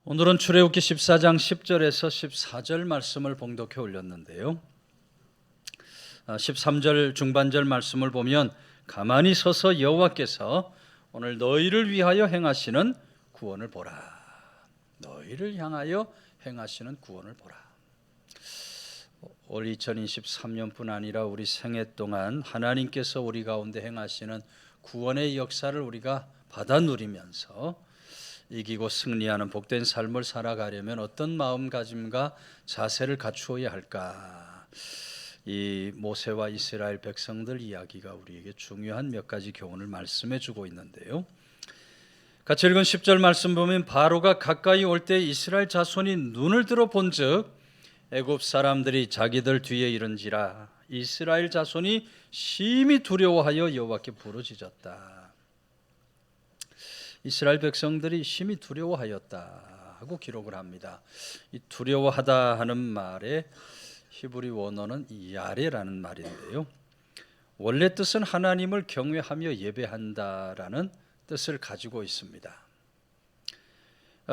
오늘은 출애굽기 14장 10절에서 14절 말씀을 봉독해 올렸는데요. 13절 중반절 말씀을 보면 가만히 서서 여호와께서 오늘 너희를 위하여 행하시는 구원을 보라. 너희를 향하여 행하시는 구원을 보라. 올 2023년뿐 아니라 우리 생애 동안 하나님께서 우리 가운데 행하시는 구원의 역사를 우리가 받아 누리면서 이기고 승리하는 복된 삶을 살아가려면 어떤 마음가짐과 자세를 갖추어야 할까? 이 모세와 이스라엘 백성들 이야기가 우리에게 중요한 몇 가지 교훈을 말씀해 주고 있는데요. 같이 읽은 10절 말씀 보면 바로가 가까이 올 때 이스라엘 자손이 눈을 들어 본즉 애굽 사람들이 자기들 뒤에 이른지라 이스라엘 자손이 심히 두려워하여 여호와께 부르짖었다. 이스라엘 백성들이 심히 두려워하였다 하고 기록을 합니다. 이 두려워하다 하는 말의 히브리 원어는 야레라는 말인데요. 원래 뜻은 하나님을 경외하며 예배한다라는 뜻을 가지고 있습니다.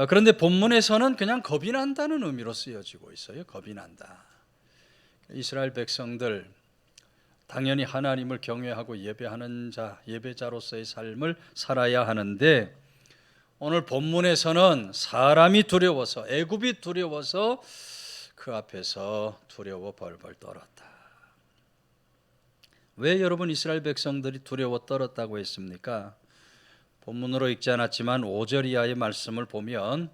그런데 본문에서는 그냥 겁이 난다는 의미로 쓰여지고 있어요. 겁이 난다. 이스라엘 백성들 당연히 하나님을 경외하고 예배하는 자, 예배자로서의 삶을 살아야 하는데 오늘 본문에서는 사람이 두려워서 애굽이 두려워서 그 앞에서 두려워 벌벌 떨었다. 왜 여러분 이스라엘 백성들이 두려워 떨었다고 했습니까? 본문으로 읽지 않았지만 5절 이하의 말씀을 보면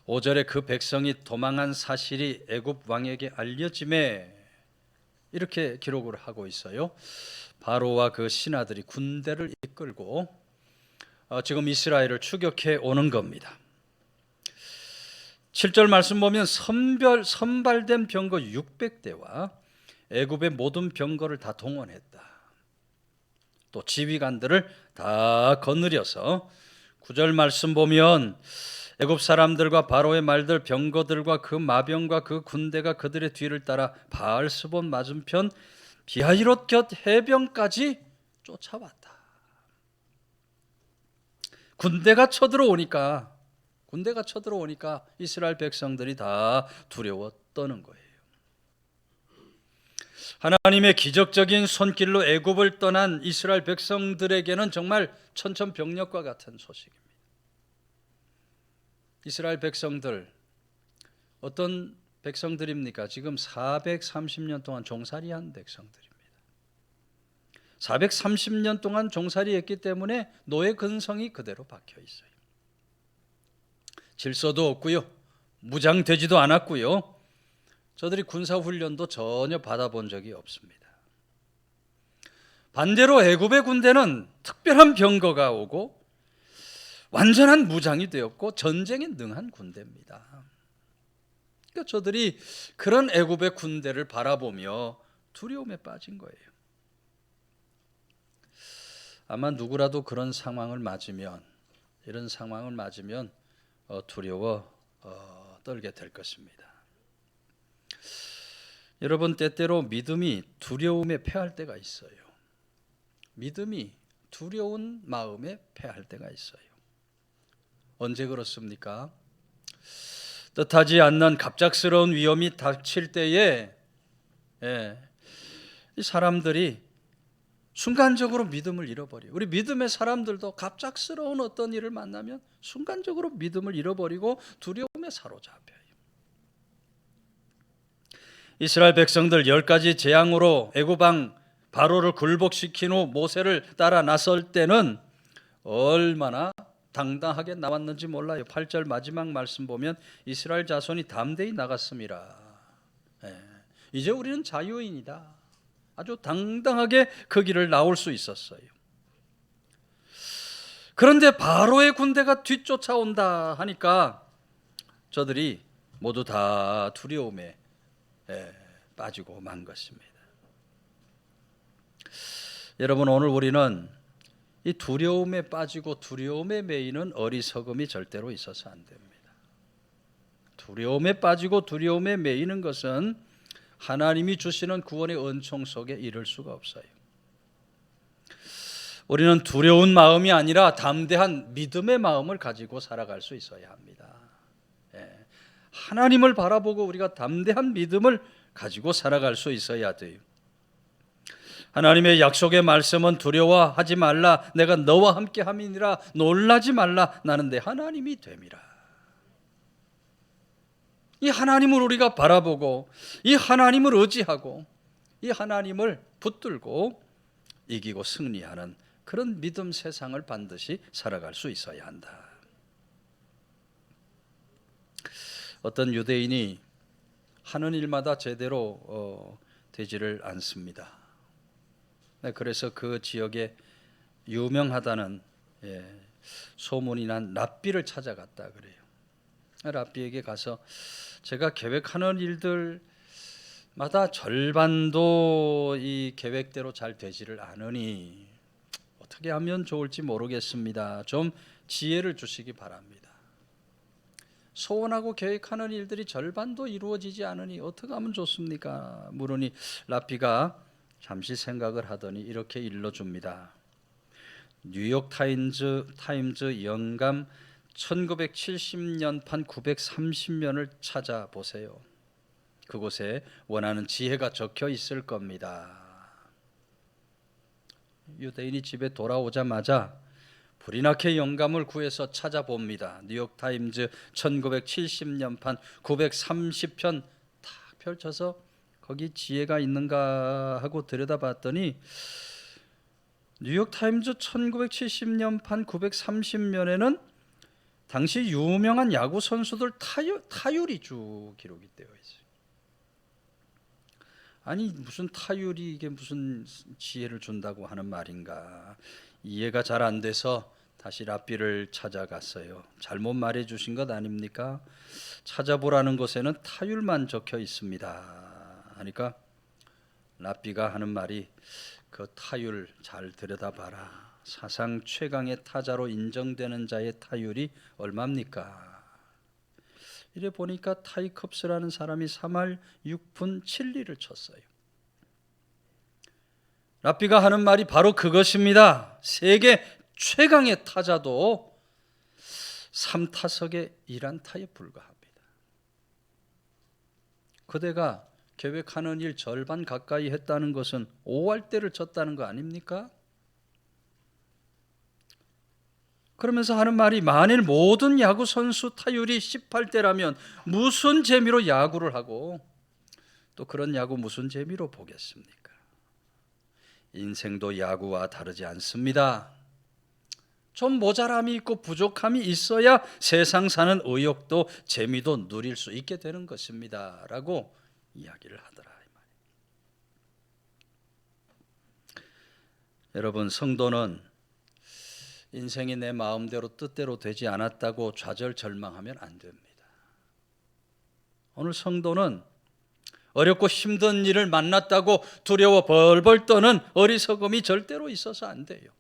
5절에 그 백성이 도망한 사실이 애굽 왕에게 알려짐에 이렇게 기록을 하고 있어요. 바로와 그 신하들이 군대를 이끌고 지금 이스라엘을 추격해 오는 겁니다. 7절 말씀 보면 선발된 병거 600대와 애굽의 모든 병거를 다 동원했다. 또 지휘관들을 다 거느려서 9절 말씀 보면 애굽 사람들과 바로의 말들 병거들과 그 마병과 그 군대가 그들의 뒤를 따라 바알스본 맞은편 비하히롯 곁 해변까지 쫓아왔다. 군대가 쳐들어오니까 이스라엘 백성들이 다 두려워 떠는 거예요. 하나님의 기적적인 손길로 애굽을 떠난 이스라엘 백성들에게는 정말 천천병력과 같은 소식입니다. 이스라엘 백성들 어떤 백성들입니까? 지금 430년 동안 종살이한 백성들입니다. 430년 동안 종살이했기 때문에 노예 근성이 그대로 박혀 있어요. 질서도 없고요. 무장되지도 않았고요. 저들이 군사훈련도 전혀 받아본 적이 없습니다. 반대로 애굽의 군대는 특별한 병거가 오고 완전한 무장이 되었고 전쟁에 능한 군대입니다. 그러니까 저들이 그런 애굽의 군대를 바라보며 두려움에 빠진 거예요. 아마 누구라도 그런 상황을 맞으면 두려워 떨게 될 것입니다. 여러분 때때로 믿음이 두려움에 패할 때가 있어요. 믿음이 두려운 마음에 패할 때가 있어요. 언제 그렇습니까? 뜻하지 않는 갑작스러운 위험이 닥칠 때에 이 사람들이 순간적으로 믿음을 잃어버려요. 우리 믿음의 사람들도 갑작스러운 어떤 일을 만나면 순간적으로 믿음을 잃어버리고 두려움에 사로잡혀요. 이스라엘 백성들 10가지 재앙으로 애굽 왕 바로를 굴복시킨 후 모세를 따라 나설 때는 얼마나 당당하게 나왔는지 몰라요. 8절 마지막 말씀 보면 이스라엘 자손이 담대히 나갔습니다. 이제 우리는 자유인이다. 아주 당당하게 그 길을 나올 수 있었어요. 그런데 바로의 군대가 뒤쫓아온다 하니까 저들이 모두 다 두려움에 빠지고 만 것입니다. 여러분 오늘 우리는 이 두려움에 빠지고 두려움에 매이는 어리석음이 절대로 있어서 안 됩니다. 두려움에 빠지고 두려움에 매이는 것은 하나님이 주시는 구원의 은총 속에 이를 수가 없어요. 우리는 두려운 마음이 아니라 담대한 믿음의 마음을 가지고 살아갈 수 있어야 합니다. 하나님을 바라보고 우리가 담대한 믿음을 가지고 살아갈 수 있어야 돼요. 하나님의 약속의 말씀은 두려워하지 말라, 내가 너와 함께 함이니라, 놀라지 말라, 나는 내 하나님이 됨이라. 이 하나님을 우리가 바라보고 이 하나님을 의지하고 이 하나님을 붙들고 이기고 승리하는 그런 믿음 세상을 반드시 살아갈 수 있어야 한다. 어떤 유대인이 하는 일마다 제대로 되지를 않습니다. 그래서 그 지역에 유명하다는 소문이 난 랍비를 찾아갔다 그래요. 랍비에게 가서 제가 계획하는 일들마다 절반도 이 계획대로 잘 되지를 않으니 어떻게 하면 좋을지 모르겠습니다. 좀 지혜를 주시기 바랍니다. 소원하고 계획하는 일들이 절반도 이루어지지 않으니 어떻게 하면 좋습니까? 물으니 랍비가 잠시 생각을 하더니 이렇게 일러줍니다. 뉴욕 타임즈 영감 1970년판 930면을 찾아보세요. 그곳에 원하는 지혜가 적혀 있을 겁니다. 유대인이 집에 돌아오자마자 불이 나게 영감을 구해서 찾아봅니다. 뉴욕 타임즈 1970년판 930편 다 펼쳐서 거기 지혜가 있는가 하고 들여다봤더니 뉴욕 타임즈 1970년판 930면에는 당시 유명한 야구 선수들 타율이 쭉 기록이 되어 있어요. 아니 무슨 타율이 이게 무슨 지혜를 준다고 하는 말인가? 이해가 잘 안 돼서 다시 랍비를 찾아갔어요. 잘못 말해 주신 것 아닙니까? 찾아보라는 곳에는 타율만 적혀 있습니다. 하니까 랍비가 하는 말이 그 타율 잘 들여다봐라. 사상 최강의 타자로 인정되는 자의 타율이 얼마입니까? 이래 보니까 타이컵스라는 사람이 3할 6분 7리를 쳤어요. 랍비가 하는 말이 바로 그것입니다. 세계 최강의 타자도 3타석에 1안타에 불과합니다. 그대가 계획하는 일 절반 가까이 했다는 것은 5할대를 쳤다는 거 아닙니까? 그러면서 하는 말이 만일 모든 야구 선수 타율이 18대라면 무슨 재미로 야구를 하고 또 그런 야구 무슨 재미로 보겠습니까? 인생도 야구와 다르지 않습니다. 좀 모자람이 있고 부족함이 있어야 세상 사는 의욕도 재미도 누릴 수 있게 되는 것입니다. 라고 이야기를 하더라. 여러분, 성도는 인생이 내 마음대로 뜻대로 되지 않았다고 좌절 절망하면 안 됩니다. 오늘 성도는 어렵고 힘든 일을 만났다고 두려워 벌벌 떠는 어리석음이 절대로 있어서 안 돼요.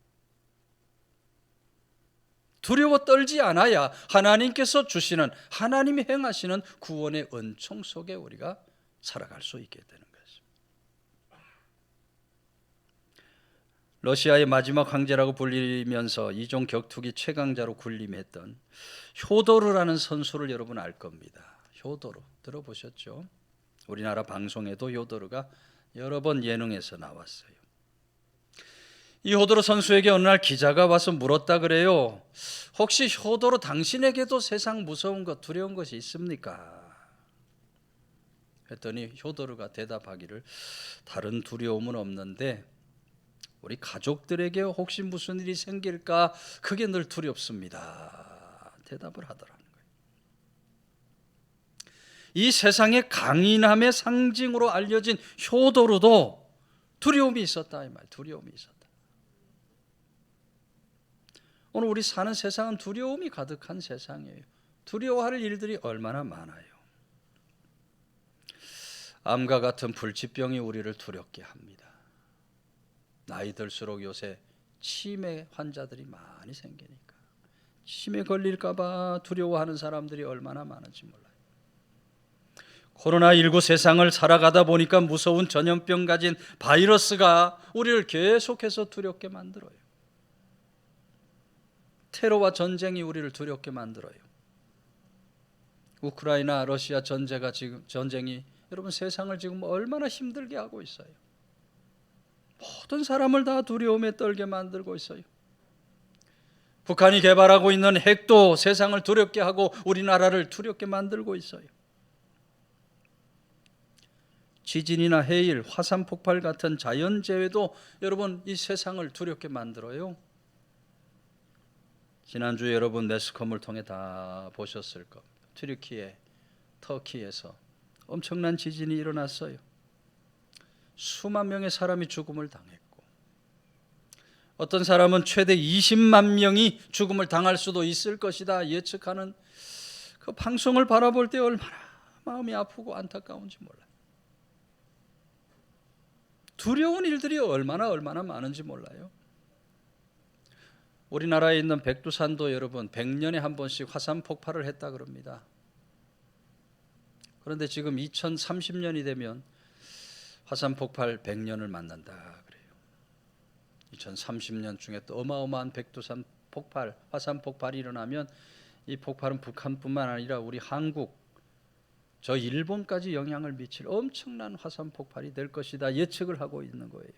두려워 떨지 않아야 하나님께서 주시는, 하나님이 행하시는 구원의 은총 속에 우리가 살아갈 수 있게 되는 것입니다. 러시아의 마지막 황제라고 불리면서 이종 격투기 최강자로 군림했던 효도르라는 선수를 여러분 알 겁니다. 효도르 들어보셨죠? 우리나라 방송에도 효도르가 여러 번 예능에서 나왔어요. 이 효도르 선수에게 어느 날 기자가 와서 물었다 그래요. 혹시 효도르 당신에게도 세상 무서운 것, 두려운 것이 있습니까? 했더니 효도르가 대답하기를 다른 두려움은 없는데 우리 가족들에게 혹시 무슨 일이 생길까 그게 늘 두렵습니다. 대답을 하더라는 거예요. 이 세상의 강인함의 상징으로 알려진 효도르도 두려움이 있었다 이 말. 두려움이 있었다. 오늘 우리 사는 세상은 두려움이 가득한 세상이에요. 두려워할 일들이 얼마나 많아요. 암과 같은 불치병이 우리를 두렵게 합니다. 나이 들수록 요새 치매 환자들이 많이 생기니까 치매 걸릴까 봐 두려워하는 사람들이 얼마나 많은지 몰라요. 코로나19 세상을 살아가다 보니까 무서운 전염병 가진 바이러스가 우리를 계속해서 두렵게 만들어요. 테러와 전쟁이 우리를 두렵게 만들어요. 우크라이나 러시아 전쟁이 여러분 세상을 지금 얼마나 힘들게 하고 있어요. 모든 사람을 다 두려움에 떨게 만들고 있어요. 북한이 개발하고 있는 핵도 세상을 두렵게 하고 우리나라를 두렵게 만들고 있어요. 지진이나 해일, 화산 폭발 같은 자연재해도 여러분 이 세상을 두렵게 만들어요. 지난주에 여러분 매스컴을 통해 다 보셨을 겁니다. 튀르키예, 터키에서 엄청난 지진이 일어났어요. 수만 명의 사람이 죽음을 당했고 어떤 사람은 최대 20만 명이 죽음을 당할 수도 있을 것이다 예측하는 그 방송을 바라볼 때 얼마나 마음이 아프고 안타까운지 몰라요. 두려운 일들이 얼마나 많은지 몰라요. 우리나라에 있는 백두산도 여러분 100년에 한 번씩 화산 폭발을 했다 그럽니다. 그런데 지금 2030년이 되면 화산 폭발 100년을 맞는다 그래요. 2030년 중에 또 어마어마한 백두산 폭발, 화산 폭발이 일어나면 이 폭발은 북한뿐만 아니라 우리 한국, 저 일본까지 영향을 미칠 엄청난 화산 폭발이 될 것이다 예측을 하고 있는 거예요.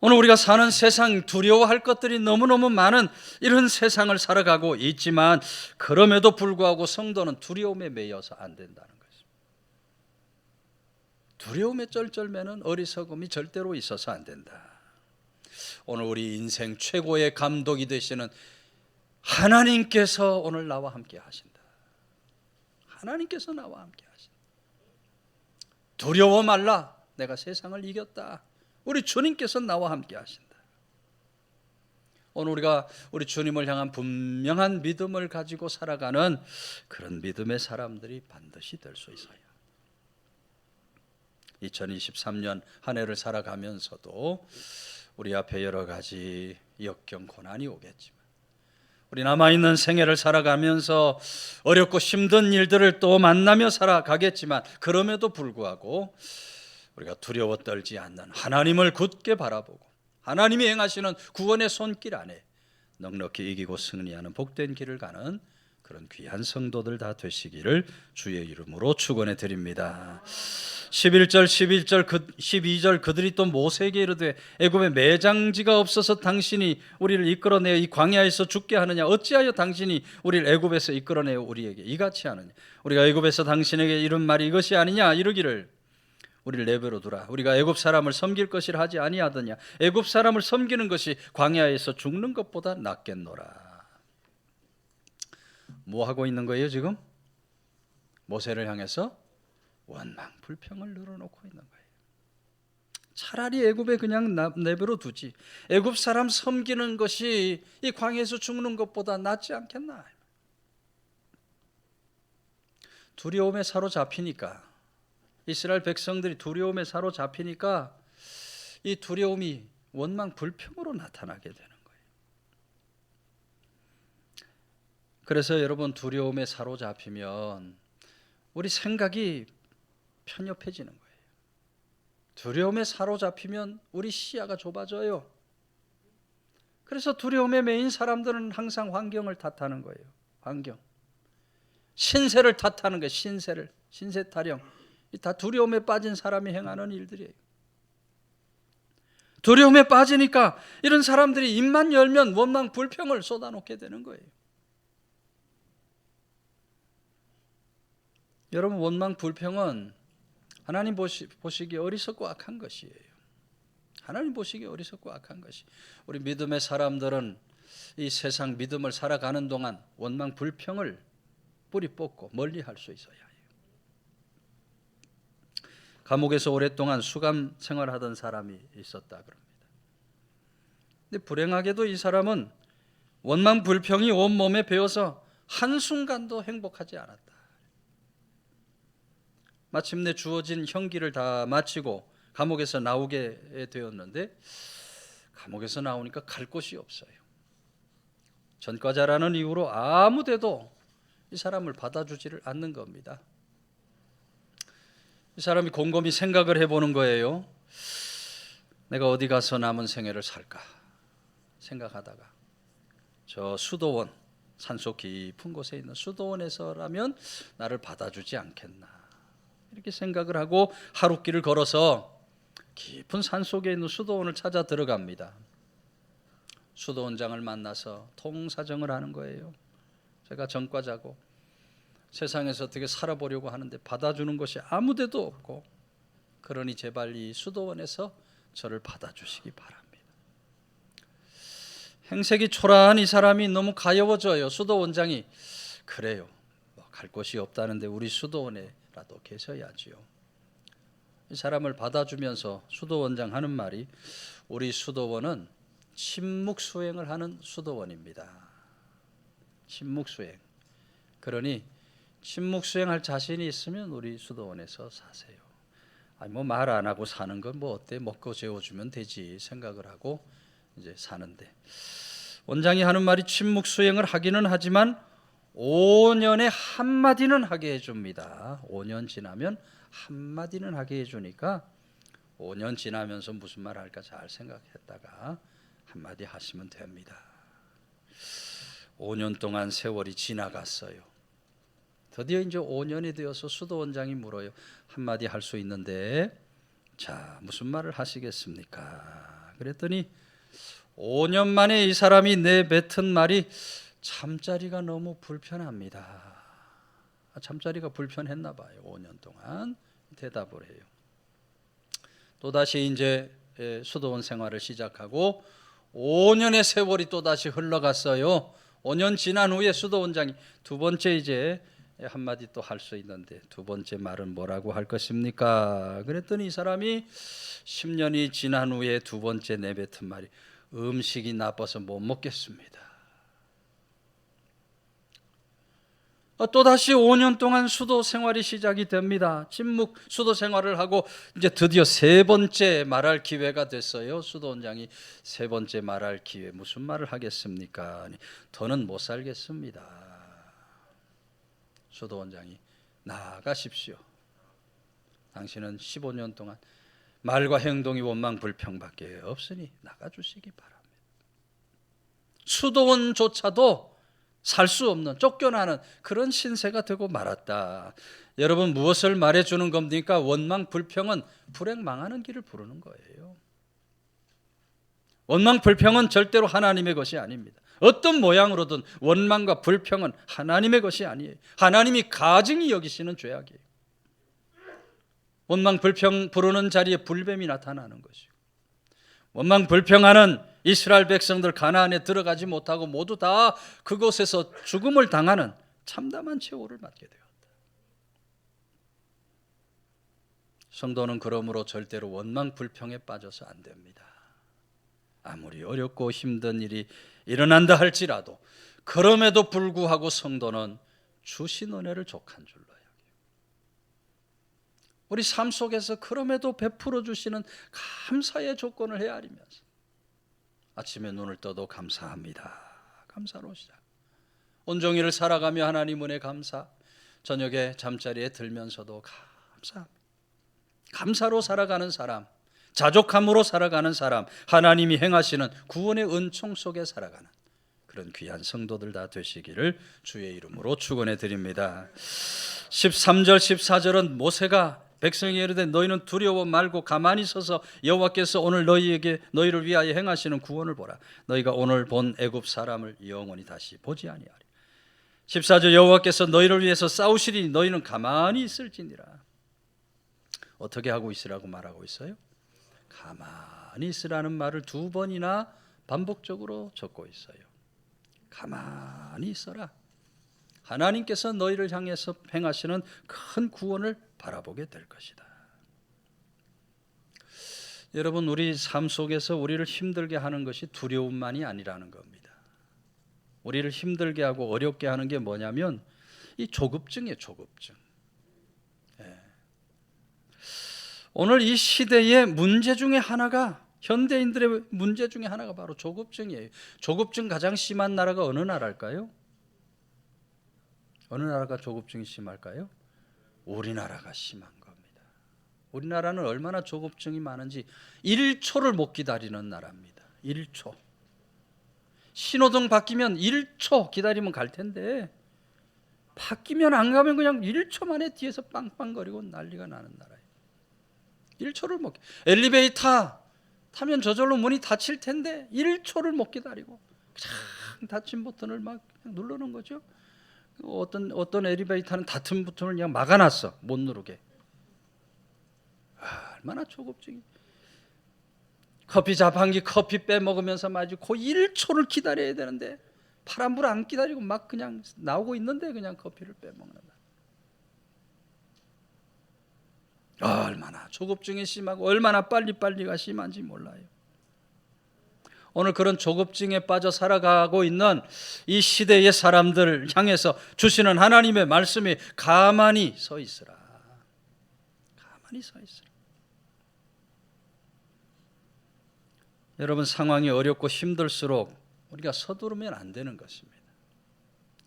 오늘 우리가 사는 세상 두려워할 것들이 너무너무 많은 이런 세상을 살아가고 있지만 그럼에도 불구하고 성도는 두려움에 매여서 안 된다는 것입니다. 두려움에 쩔쩔매는 어리석음이 절대로 있어서 안 된다. 오늘 우리 인생 최고의 감독이 되시는 하나님께서 오늘 나와 함께 하신다. 하나님께서 나와 함께 하신다. 두려워 말라. 내가 세상을 이겼다. 우리 주님께서 나와 함께 하신다. 오늘 우리가 우리 주님을 향한 분명한 믿음을 가지고 살아가는 그런 믿음의 사람들이 반드시 될 수 있어요. 2023년 한 해를 살아가면서도 우리 앞에 여러 가지 역경 고난이 오겠지만 우리 남아있는 생애를 살아가면서 어렵고 힘든 일들을 또 만나며 살아가겠지만 그럼에도 불구하고 우리가 두려워 떨지 않는 하나님을 굳게 바라보고 하나님이 행하시는 구원의 손길 안에 넉넉히 이기고 승리하는 복된 길을 가는 그런 귀한 성도들 다 되시기를 주의 이름으로 축원해 드립니다. 11절, 12절 그들이 또 모세에게 이르되 애굽에 매장지가 없어서 당신이 우리를 이끌어내어 이 광야에서 죽게 하느냐 어찌하여 당신이 우리를 애굽에서 이끌어내어 우리에게 이같이 하느냐 우리가 애굽에서 당신에게 이른 말이 이것이 아니냐 이르기를 우리를 내버려 두라. 우리가 애굽 사람을 섬길 것이라 하지 아니하더냐. 애굽 사람을 섬기는 것이 광야에서 죽는 것보다 낫겠노라. 뭐 하고 있는 거예요 지금? 모세를 향해서 원망 불평을 늘어놓고 있는 거예요. 차라리 애굽에 그냥 내버려 두지. 애굽 사람 섬기는 것이 이 광야에서 죽는 것보다 낫지 않겠나. 두려움에 사로잡히니까 이스라엘 백성들이 두려움에 사로잡히니까 이 두려움이 원망 불평으로 나타나게 되는 거예요. 그래서 여러분 두려움에 사로잡히면 우리 생각이 편협해지는 거예요. 두려움에 사로잡히면 우리 시야가 좁아져요. 그래서 두려움에 매인 사람들은 항상 환경을 탓하는 거예요. 환경. 신세를 탓하는 거예요. 신세 타령. 다 두려움에 빠진 사람이 행하는 일들이에요. 두려움에 빠지니까 이런 사람들이 입만 열면 원망 불평을 쏟아놓게 되는 거예요. 여러분 원망 불평은 하나님 보시기에 어리석고 악한 것이에요. 하나님 보시기에 어리석고 악한 것이. 우리 믿음의 사람들은 이 세상 믿음을 살아가는 동안 원망 불평을 뿌리 뽑고 멀리할 수 있어야 해요. 감옥에서 오랫동안 수감 생활하던 사람이 있었다 그럽니다. 근데 불행하게도 이 사람은 원망 불평이 온몸에 배어서 한순간도 행복하지 않았다. 마침내 주어진 형기를 다 마치고 감옥에서 나오게 되었는데 감옥에서 나오니까 갈 곳이 없어요. 전과자라는 이유로 아무 데도 이 사람을 받아주지를 않는 겁니다. 이 사람이 곰곰이 생각을 해보는 거예요. 내가 어디 가서 남은 생애를 살까? 생각하다가 저 수도원, 산속 깊은 곳에 있는 수도원에서라면 나를 받아주지 않겠나 이렇게 생각을 하고 하룻길을 걸어서 깊은 산속에 있는 수도원을 찾아 들어갑니다. 수도원장을 만나서 통사정을 하는 거예요. 제가 전과자고 세상에서 어떻게 살아보려고 하는데 받아주는 것이 아무 데도 없고, 그러니 제발 이 수도원에서 저를 받아주시기 바랍니다. 행색이 초라한 이 사람이 너무 가여워져요. 수도원장이 그래요, 갈 곳이 없다는데 우리 수도원에라도 계셔야지요. 이 사람을 받아주면서 수도원장 하는 말이 우리 수도원은 침묵수행을 하는 수도원입니다. 침묵수행. 그러니 침묵수행할 자신이 있으면 우리 수도원에서 사세요. 아니 뭐 말 안 하고 사는 건 뭐 어때, 먹고 재워주면 되지 생각을 하고 이제 사는데, 원장이 하는 말이 침묵수행을 하기는 하지만 5년에 한마디는 하게 해줍니다. 5년 지나면 한마디는 하게 해주니까 5년 지나면서 무슨 말 할까 잘 생각했다가 한마디 하시면 됩니다. 5년 동안 세월이 지나갔어요. 드디어 이제 5년이 되어서 수도원장이 물어요. 한마디 할 수 있는데 자 무슨 말을 하시겠습니까? 그랬더니 5년 만에 이 사람이 내뱉은 말이 잠자리가 너무 불편합니다. 잠자리가 불편했나 봐요. 5년 동안 대답을 해요. 또다시 이제 수도원 생활을 시작하고 5년의 세월이 또다시 흘러갔어요. 5년 지난 후에 수도원장이 두 번째 이제 한마디 또 할 수 있는데 두 번째 말은 뭐라고 할 것입니까? 그랬더니 이 사람이 10년이 지난 후에 두 번째 내뱉은 말이 음식이 나빠서 못 먹겠습니다. 또다시 5년 동안 수도 생활이 시작이 됩니다. 침묵 수도 생활을 하고 이제 드디어 세 번째 말할 기회가 됐어요. 수도원장이 세 번째 말할 기회, 무슨 말을 하겠습니까? 더는 못 살겠습니다. 수도원장이 나가십시오. 당신은 15년 동안 말과 행동이 원망불평밖에 없으니 나가주시기 바랍니다. 수도원조차도 살 수 없는, 쫓겨나는 그런 신세가 되고 말았다. 여러분 무엇을 말해주는 겁니까? 원망불평은 불행 망하는 길을 부르는 거예요. 원망불평은 절대로 하나님의 것이 아닙니다. 어떤 모양으로든 원망과 불평은 하나님의 것이 아니에요. 하나님이 가증히 여기시는 죄악이에요. 원망불평 부르는 자리에 불뱀이 나타나는 것이고, 원망불평하는 이스라엘 백성들 가나안에 들어가지 못하고 모두 다 그곳에서 죽음을 당하는 참담한 최후를 맞게 되었다. 성도는 그러므로 절대로 원망불평에 빠져서 안 됩니다. 아무리 어렵고 힘든 일이 일어난다 할지라도 그럼에도 불구하고 성도는 주신 은혜를 족한 줄로 여겨요. 우리 삶 속에서 그럼에도 베풀어 주시는 감사의 조건을 헤아리면서 아침에 눈을 떠도 감사합니다. 감사로 시작. 온종일을 살아가며 하나님 은혜 감사. 저녁에 잠자리에 들면서도 감사합니다. 감사로 살아가는 사람, 자족함으로 살아가는 사람, 하나님이 행하시는 구원의 은총 속에 살아가는 그런 귀한 성도들 다 되시기를 주의 이름으로 축원해 드립니다. 13절 14절은 모세가 백성에게 이르되 너희는 두려워 말고 가만히 서서 여호와께서 오늘 너희를 위하여 행하시는 구원을 보라. 너희가 오늘 본 애굽 사람을 영원히 다시 보지 아니하리. 14절 여호와께서 너희를 위해서 싸우시리니 너희는 가만히 있을지니라. 어떻게 하고 있으라고 말하고 있어요? 가만히 있으라는 말을 두 번이나 반복적으로 적고 있어요. 가만히 있어라. 하나님께서 너희를 향해서 행하시는 큰 구원을 바라보게 될 것이다. 여러분 우리 삶 속에서 우리를 힘들게 하는 것이 두려움만이 아니라는 겁니다. 우리를 힘들게 하고 어렵게 하는 게 뭐냐면 이 조급증이에요. 조급증. 오늘 이 시대의 문제 중에 하나가, 현대인들의 문제 중에 하나가 바로 조급증이에요. 조급증 가장 심한 나라가 어느 나라일까요? 어느 나라가 조급증이 심할까요? 우리나라가 심한 겁니다. 우리나라는 얼마나 조급증이 많은지 1초를 못 기다리는 나라입니다. 1초. 신호등 바뀌면 1초 기다리면 갈 텐데 바뀌면 안 가면 그냥 1초 만에 뒤에서 빵빵거리고 난리가 나는 나라예요. 1초를 못. 엘리베이터 타면 저절로 문이 닫힐 텐데 1초를 못 기다리고 그냥 닫힌 버튼을 막 누르는 거죠. 어떤 엘리베이터는 닫힌 버튼을 그냥 막아놨어, 못 누르게. 얼마나 초급증이. 커피 자판기 커피 빼먹으면서 마치 그 1초를 기다려야 되는데 파란불 안 기다리고 막 그냥 나오고 있는데 그냥 커피를 빼먹는다. 얼마나 조급증이 심하고 얼마나 빨리빨리가 심한지 몰라요. 오늘 그런 조급증에 빠져 살아가고 있는 이 시대의 사람들 향해서 주시는 하나님의 말씀이 가만히 서 있으라. 가만히 서 있으라. 여러분, 상황이 어렵고 힘들수록 우리가 서두르면 안 되는 것입니다.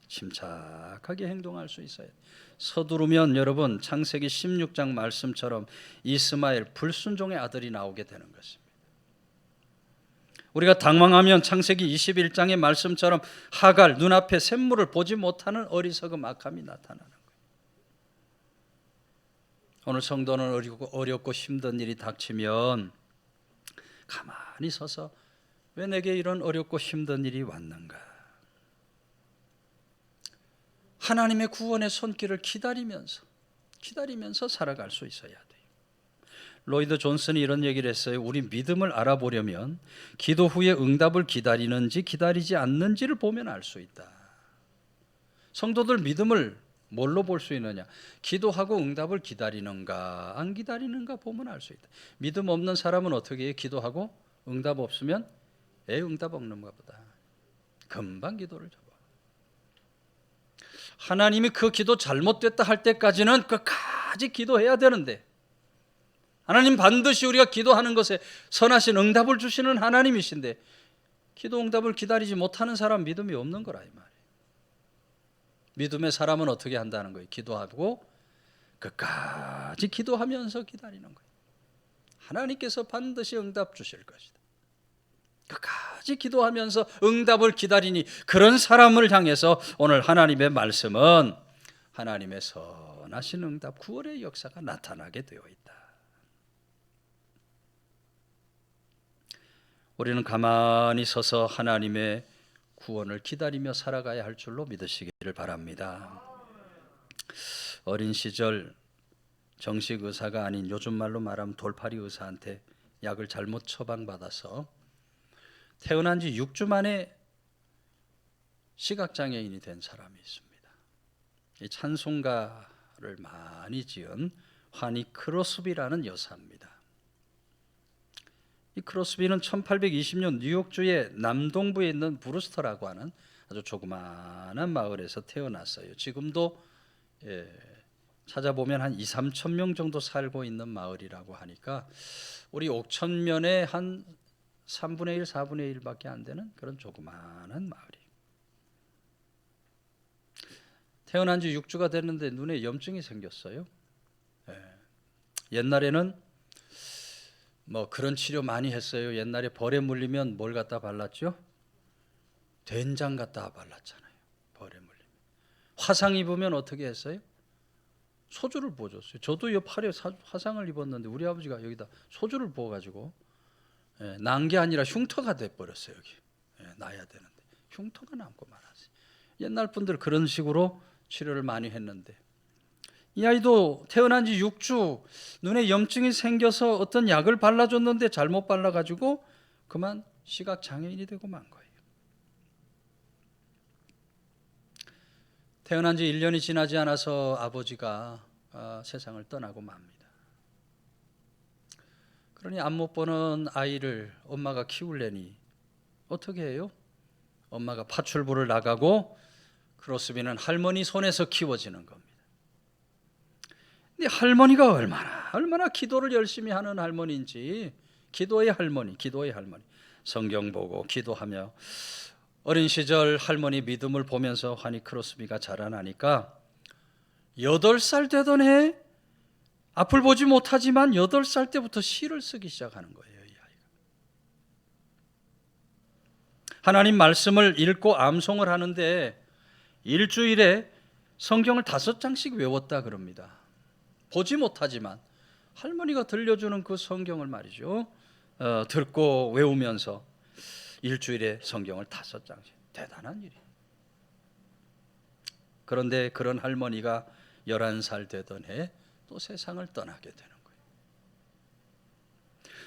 침착하게 행동할 수 있어야 돼요. 서두르면 여러분 창세기 16장 말씀처럼 이스마엘 불순종의 아들이 나오게 되는 것입니다. 우리가 당황하면 창세기 21장의 말씀처럼 하갈 눈앞에 샘물을 보지 못하는 어리석음 악함이 나타나는 거예요. 오늘 성도는 어렵고 힘든 일이 닥치면 가만히 서서 왜 내게 이런 어렵고 힘든 일이 왔는가? 하나님의 구원의 손길을 기다리면서 살아갈 수 있어야 돼요. 로이드 존슨이 이런 얘기를 했어요. 우리 믿음을 알아보려면 기도 후에 응답을 기다리는지 기다리지 않는지를 보면 알 수 있다. 성도들 믿음을 뭘로 볼 수 있느냐? 기도하고 응답을 기다리는가 안 기다리는가 보면 알 수 있다. 믿음 없는 사람은 어떻게 해요? 기도하고 응답 없으면 응답 없는가 보다. 금방 기도를 접어. 하나님이 그 기도 잘못됐다 할 때까지는 끝까지 기도해야 되는데 하나님 반드시 우리가 기도하는 것에 선하신 응답을 주시는 하나님이신데 기도 응답을 기다리지 못하는 사람 믿음이 없는 거라 이 말이에요. 믿음의 사람은 어떻게 한다는 거예요? 기도하고 끝까지 기도하면서 기다리는 거예요. 하나님께서 반드시 응답 주실 것이다. 끝까지 기도하면서 응답을 기다리니 그런 사람을 향해서 오늘 하나님의 말씀은 하나님의 선하신 응답 구원의 역사가 나타나게 되어 있다. 우리는 가만히 서서 하나님의 구원을 기다리며 살아가야 할 줄로 믿으시기를 바랍니다. 어린 시절 정식 의사가 아닌 요즘 말로 말하면 돌팔이 의사한테 약을 잘못 처방받아서 태어난 지 6주 만에 시각장애인이 된 사람이 있습니다. 이 찬송가를 많이 지은 환희 크로스비라는 여사입니다. 이 크로스비는 1820년 뉴욕주의 남동부에 있는 브루스터라고 하는 아주 조그마한 마을에서 태어났어요. 지금도 찾아보면 한 2, 3천 명 정도 살고 있는 마을이라고 하니까 우리 옥천면의 한 3분의 1, 4분의 1밖에 안 되는 그런 조그마한 마을이에요. 태어난 지 6주가 됐는데 눈에 염증이 생겼어요. 옛날에는 뭐 그런 치료 많이 했어요. 옛날에 벌에 물리면 뭘 갖다 발랐죠? 된장 갖다 발랐잖아요. 벌에 물리면. 화상 입으면 어떻게 했어요? 소주를 부어줬어요. 저도 이 팔에 화상을 입었는데 우리 아버지가 여기다 소주를 부어가지고 난 게 아니라 흉터가 돼버렸어요. 여기 나야 되는데 흉터가 남고 말았어요. 옛날 분들 그런 식으로 치료를 많이 했는데 이 아이도 태어난 지 6주 눈에 염증이 생겨서 어떤 약을 발라줬는데 잘못 발라가지고 그만 시각장애인이 되고 만 거예요. 태어난 지 1년이 지나지 않아서 아버지가 세상을 떠나고 맙니다. 그러니 안 못 보는 아이를 엄마가 키우려니 어떻게 해요? 엄마가 파출부를 나가고 크로스비는 할머니 손에서 키워지는 겁니다. 근데 할머니가 얼마나 기도를 열심히 하는 할머니인지 기도의 할머니. 성경 보고 기도하며 어린 시절 할머니 믿음을 보면서 환희 크로스비가 자라나니까 8살 되던 해 앞을 보지 못하지만 8살 때부터 시를 쓰기 시작하는 거예요. 이 아이가. 하나님 말씀을 읽고 암송을 하는데 일주일에 성경을 5장씩 외웠다 그럽니다. 보지 못하지만 할머니가 들려주는 그 성경을 말이죠, 듣고 외우면서 일주일에 성경을 5장씩. 대단한 일이에요. 그런데 그런 할머니가 11살 되던 해 또 세상을 떠나게 되는 거예요.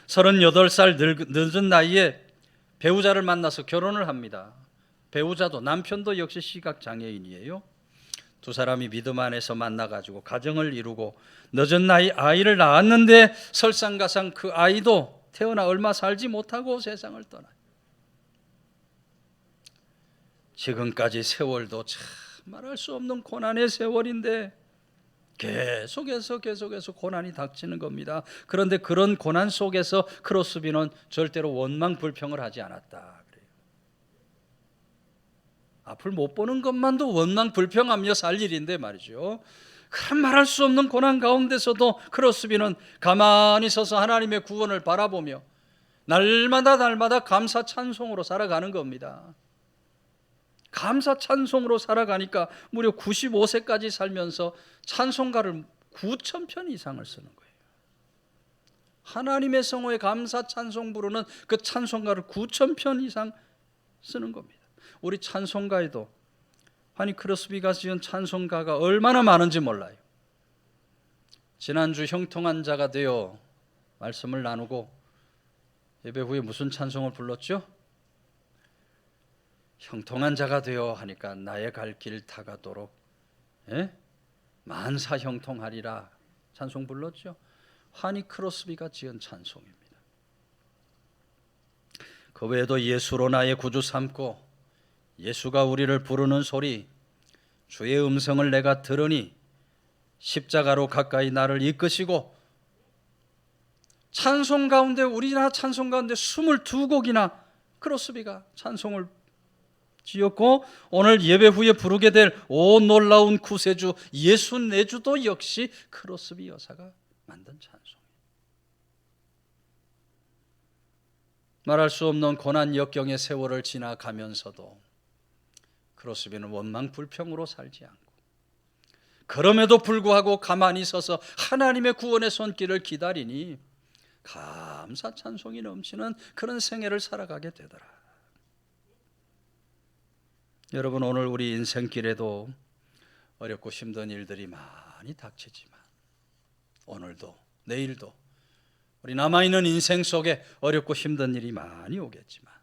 38살 늦은 나이에 배우자를 만나서 결혼을 합니다. 배우자도, 남편도 역시 시각장애인이에요. 두 사람이 믿음 안에서 만나가지고 가정을 이루고 늦은 나이 아이를 낳았는데 설상가상 그 아이도 태어나 얼마 살지 못하고 세상을 떠나요. 지금까지 세월도 참 말할 수 없는 고난의 세월인데 계속해서 고난이 닥치는 겁니다. 그런데 그런 고난 속에서 크로스비는 절대로 원망 불평을 하지 않았다 그래요. 앞을 못 보는 것만도 원망 불평하며 살 일인데 말이죠, 그런 말할 수 없는 고난 가운데서도 크로스비는 가만히 서서 하나님의 구원을 바라보며 날마다 감사 찬송으로 살아가는 겁니다. 감사 찬송으로 살아가니까 무려 95세까지 살면서 찬송가를 9,000편 이상을 쓰는 거예요. 하나님의 성호에 감사 찬송 부르는 그 찬송가를 9,000편 이상 쓰는 겁니다. 우리 찬송가에도 하니 크로스비가 지은 찬송가가 얼마나 많은지 몰라요. 지난주 형통한 자가 되어 말씀을 나누고 예배 후에 무슨 찬송을 불렀죠? 형통한 자가 되어 하니까 나의 갈 길 다가도록 만사 형통하리라 찬송 불렀죠. 하니 크로스비가 지은 찬송입니다. 그 외에도 예수로 나의 구주 삼고, 예수가 우리를 부르는 소리, 주의 음성을 내가 들으니, 십자가로 가까이 나를 이끄시고, 찬송 가운데, 우리나라 찬송 가운데 22곡이나 크로스비가 찬송을 지었고, 오늘 예배 후에 부르게 될 오 놀라운 구세주 예수 내주도 역시 크로스비 여사가 만든 찬송이에요. 말할 수 없는 고난 역경의 세월을 지나가면서도 크로스비는 원망 불평으로 살지 않고, 그럼에도 불구하고 가만히 서서 하나님의 구원의 손길을 기다리니 감사 찬송이 넘치는 그런 생애를 살아가게 되더라. 여러분, 오늘 우리 인생길에도 어렵고 힘든 일들이 많이 닥치지만 오늘도 내일도 우리 남아있는 인생 속에 어렵고 힘든 일이 많이 오겠지만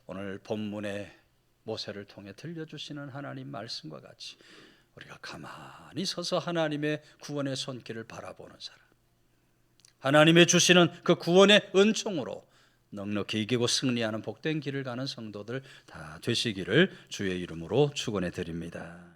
오늘 본문의 모세를 통해 들려주시는 하나님 말씀과 같이 우리가 가만히 서서 하나님의 구원의 손길을 바라보는 사람, 하나님의 주시는 그 구원의 은총으로 넉넉히 이기고 승리하는 복된 길을 가는 성도들 다 되시기를 주의 이름으로 축원해 드립니다.